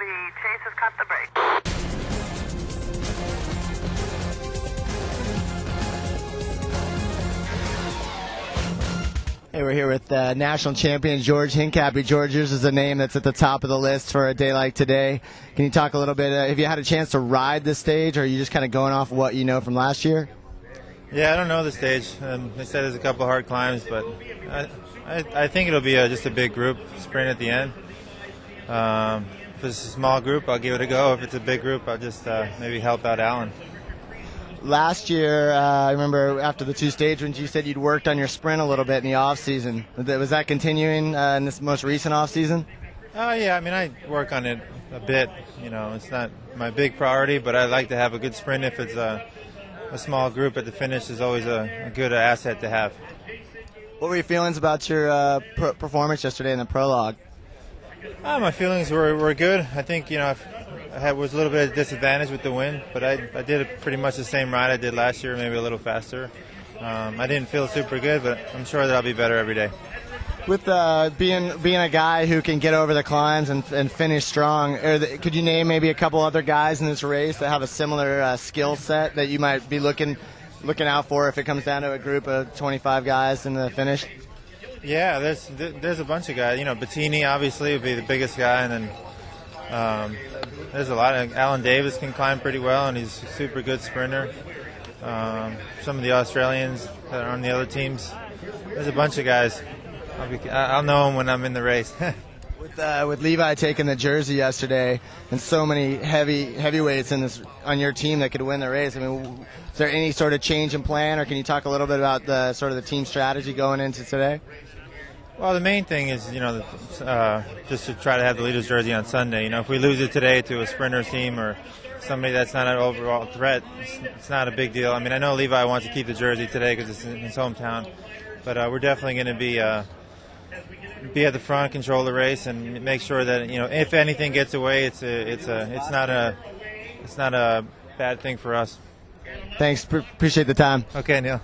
chase has cut the brake. Hey, we're here with national champion George Hincapie. George, yours is a name that's at the top of the list for a day like today. Can you talk a little bit, have you had a chance to ride the stage, or are you just kind of going off what you know from last year? Yeah, I don't know the stage. They said there's a couple of hard climbs, but I think it'll be just a big group sprint at the end. If it's a small group, I'll give it a go. If it's a big group, I'll just maybe help out Alan. Last year, I remember after the two stage runs, you said you'd worked on your sprint a little bit in the off season. Was that continuing in this most recent off season? Yeah, I mean, I work on it a bit. You know, it's not my big priority, but I like to have a good sprint. If it's a small group at the finish, is always a good asset to have. What were your feelings about your performance yesterday in the prologue? My feelings were good. I think, you know, I was a little bit of a disadvantage with the wind, but I did pretty much the same ride I did last year, maybe a little faster. I didn't feel super good, but I'm sure that I'll be better every day. With being a guy who can get over the climbs and finish strong, could you name maybe a couple other guys in this race that have a similar skill set that you might be looking out for if it comes down to a group of 25 guys in the finish? Yeah, there's a bunch of guys. You know, Bettini obviously would be the biggest guy, and then there's a lot of Alan Davis can climb pretty well, and he's a super good sprinter. Some of the Australians that are on the other teams. There's a bunch of guys. I'll know them when I'm in the race. With Levi taking the jersey yesterday, and so many heavyweights on your team that could win the race, I mean, is there any sort of change in plan, or can you talk a little bit about the team strategy going into today? Well, the main thing is, you know, just to try to have the leader's jersey on Sunday. You know, if we lose it today to a sprinter's team or somebody that's not an overall threat, it's not a big deal. I mean, I know Levi wants to keep the jersey today because it's in his hometown, but we're definitely going to be at the front, control the race, and make sure that, you know, if anything gets away, it's not a bad thing for us. Thanks. Appreciate the time. Okay, Neil.